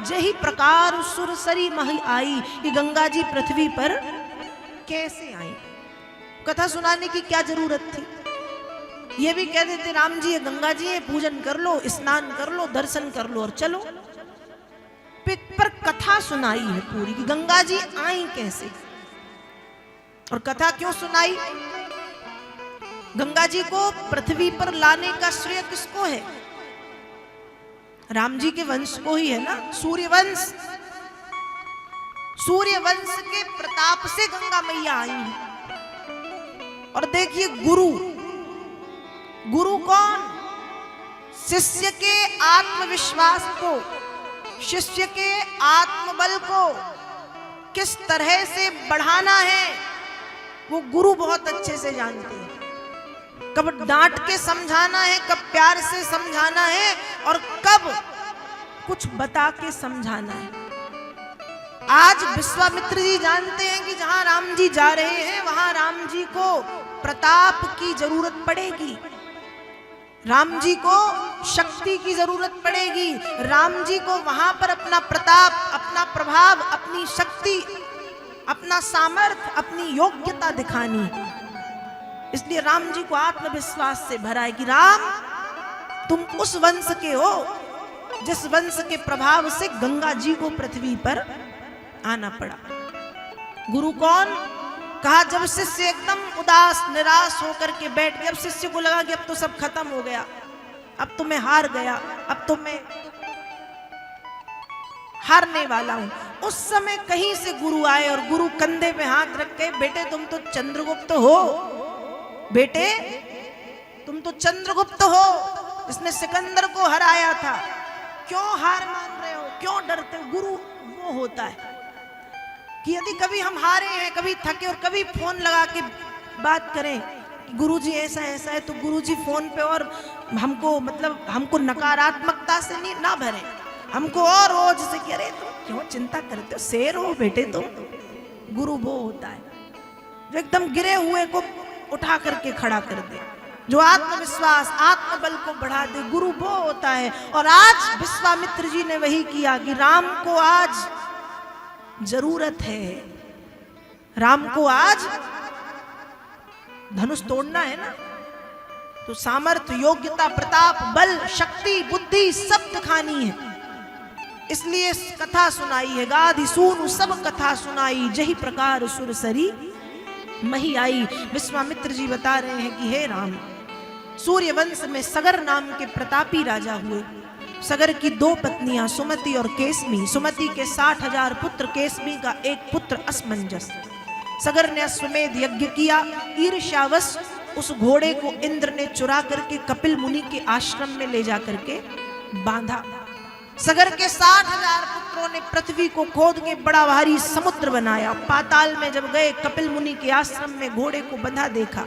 जही प्रकार सुरसरी मही आई, कि गंगा जी पृथ्वी पर कैसे आई। कथा सुनाने की क्या जरूरत थी। ये भी कह देते राम जी ये गंगा जी है, पूजन कर लो, स्नान कर लो, दर्शन कर लो और चलो। पर कथा सुनाई है पूरी कि गंगा जी आई कैसे। और कथा क्यों सुनाई। गंगा जी को पृथ्वी पर लाने का श्रेय किसको है। राम जी के वंश को ही है ना। सूर्यवंश, सूर्यवंश के प्रताप से गंगा मैया आई है। और देखिए गुरु, गुरु कौन। शिष्य के आत्मविश्वास को, शिष्य के आत्मबल को किस तरह से बढ़ाना है वो गुरु बहुत अच्छे से जानते हैं। कब डांट के समझाना है, कब प्यार से समझाना है और कब कुछ बता के समझाना है। आज विश्वामित्र जी जानते हैं कि जहां राम जी जा रहे हैं वहां राम जी को प्रताप की जरूरत पड़ेगी, राम जी को शक्ति की जरूरत पड़ेगी, राम जी को वहां पर अपना प्रताप, अपना प्रभाव, अपनी शक्ति, अपना सामर्थ्य, अपनी योग्यता दिखानी। इसलिए राम जी को आत्मविश्वास से भरा है कि राम तुम उस वंश के हो जिस वंश के प्रभाव से गंगा जी को पृथ्वी पर आना पड़ा। गुरु कौन। कहा जब शिष्य एकदम उदास निराश होकर के बैठ गया, अब शिष्य को लगा कि अब तो सब खत्म हो गया, अब तो मैं हार गया, अब तो मैं हारने वाला हूं। उस समय कहीं से गुरु आए और गुरु कंधे पे हाथ रख के, बेटे तुम तो चंद्रगुप्त हो, बेटे तुम तो चंद्रगुप्त हो, इसने सिकंदर को हराया था, क्यों हार मान रहे हो, क्यों डरते हो। गुरु वो होता है कि यदि कभी हम हारे हैं, कभी थके और कभी फोन लगा के बात करें गुरुजी ऐसा ऐसा है, तो गुरुजी फोन पे और हमको मतलब हमको नकारात्मकता से नहीं ना भरे, हमको और रोज से कि अरे तुम क्यों चिंता करते हो, शेर हो बेटे तुम। गुरु वो होता है जो एकदम गिरे हुए को उठा करके खड़ा कर दे, जो आत्मविश्वास आत्मबल को बढ़ा दे, गुरु वो होता है। और आज विश्वामित्र जी ने वही किया कि राम को आज जरूरत है, राम को आज धनुष तोड़ना है ना, तो सामर्थ्य, योग्यता, प्रताप, बल, शक्ति, बुद्धि सब दिखानी है। इसलिए कथा सुनाई है। गाधि सूनु सब कथा सुनाई, जही प्रकार सुरसरी मही आई। विश्वामित्र जी बता रहे हैं कि हे राम, सूर्यवंश में सगर नाम के प्रतापी राजा हुए। सगर की दो पत्नियां सुमति और केसमी, सुमति के 60,000 पुत्र, केसमी का एक पुत्र असमंजस। सगर ने अश्वमेध यज्ञ किया, ईर्ष्यावश उस घोड़े को इंद्र ने चुरा करके कपिल मुनि के आश्रम में ले जा करके बांधा। सगर के 60,000 पुत्रों ने पृथ्वी को खोद के बड़ा भारी समुद्र बनाया। पाताल में जब गए, कपिल मुनि के आश्रम में घोड़े को बंधा देखा।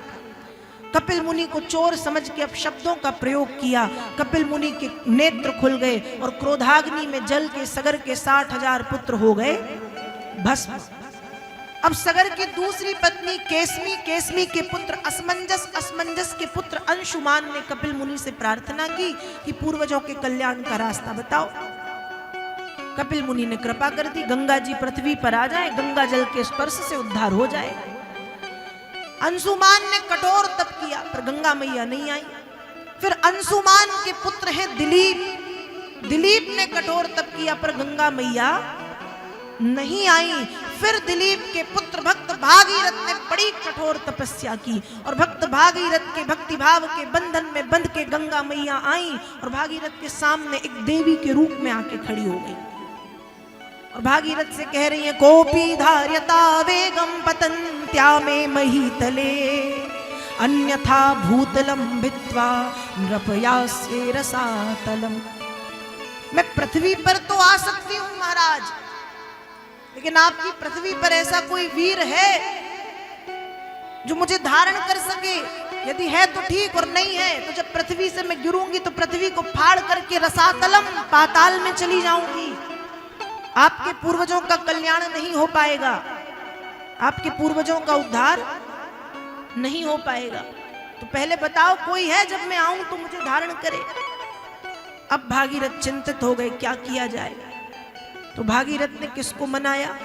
कपिल मुनि को चोर समझ के अपशब्दों का प्रयोग किया। कपिल मुनि के नेत्र खुल गए और क्रोधाग्नि में जल के सगर के 60,000 पुत्र हो गए भस्म। अब सगर की दूसरी पत्नी केसमी, केसमी के पुत्र असमंजस, असमंजस के पुत्र अंशुमान ने कपिल मुनि से प्रार्थना की कि पूर्वजों के कल्याण का रास्ता बताओ। कपिल मुनि ने कृपा कर दी, गंगा जी पृथ्वी पर आ जाए, गंगा जल के स्पर्श से उद्धार हो जाए। अंशुमान ने कठोर तप किया पर गंगा मैया नहीं आई। फिर अंशुमान के पुत्र हैं दिलीप, दिलीप ने कठोर तप किया पर गंगा मैया नहीं आई। फिर दिलीप के पुत्र भक्त भागीरथ ने बड़ी कठोर तपस्या की और भक्त भागीरथ के भक्ति भाव के बंधन में बंध के गंगा मैया आई और भागीरथ के सामने एक देवी के रूप में आके खड़ी हो गई और भागीरथ से कह रही है, कोपी धार्यता वेगम पतन्त्या में महीतले, अन्यथा भूतलम भित्वा नृपयास्ये रसातलम। मैं पृथ्वी पर तो आ सकती हूं महाराज, लेकिन आपकी पृथ्वी पर ऐसा कोई वीर है जो मुझे धारण कर सके? यदि है तो ठीक और नहीं है तो जब पृथ्वी से मैं गिरूंगी तो पृथ्वी को फाड़ करके रसातलम पाताल में चली जाऊंगी। आपके पूर्वजों का कल्याण नहीं हो पाएगा, आपके पूर्वजों का उद्धार नहीं हो पाएगा। तो पहले बताओ कोई है जब मैं आऊं तो मुझे धारण करे। अब भागीरथ चिंतित हो गए, क्या किया जाए। तो भागीरथ ने किसको मनाया?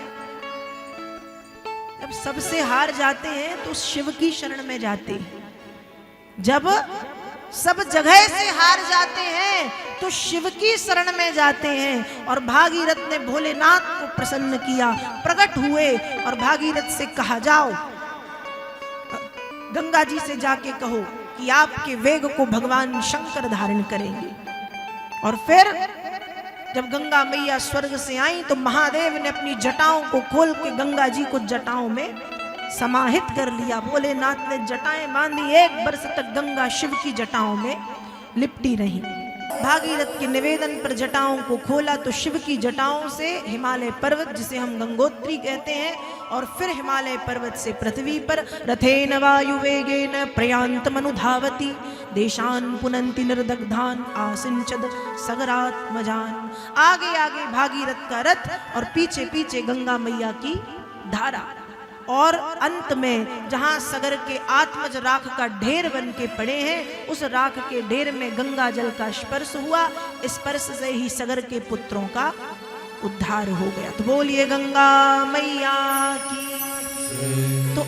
जब सबसे हार जाते हैं तो शिव की शरण में जाते हैं। जब सब जगह से हार जाते हैं तो शिव की शरण में जाते हैं। और भागीरथ ने भोलेनाथ को प्रसन्न किया, प्रकट हुए और भागीरथ से कहा, जाओ गंगा जी से जाके कहो कि आपके वेग को भगवान शंकर धारण करेंगे। और फिर जब गंगा मैया स्वर्ग से आई तो महादेव ने अपनी जटाओं को खोल के गंगा जी को जटाओं में समाहित कर लिया। भोलेनाथ ने जटाएं बांधी, 1 वर्ष तक गंगा शिव की जटाओं में लिपटी रही। भागीरथ के निवेदन पर जटाओं को खोला तो शिव की जटाओं से हिमालय पर्वत, जिसे हम गंगोत्री कहते हैं, और फिर हिमालय पर्वत से पृथ्वी पर रथेन वायुवेगेन प्रयान्तमनुधावति देशान पुनन्ति निर्दग्धान आसिंचद सगरात्मजान। आगे आगे भागीरथ का रथ और पीछे पीछे गंगा मैया की धारा। और अंत में जहां सगर के आत्मज राख का ढेर बन के पड़े हैं, उस राख के ढेर में गंगा जल का स्पर्श हुआ। स्पर्श से ही सगर के पुत्रों का उद्धार हो गया। तो बोलिए गंगा मैया की। तो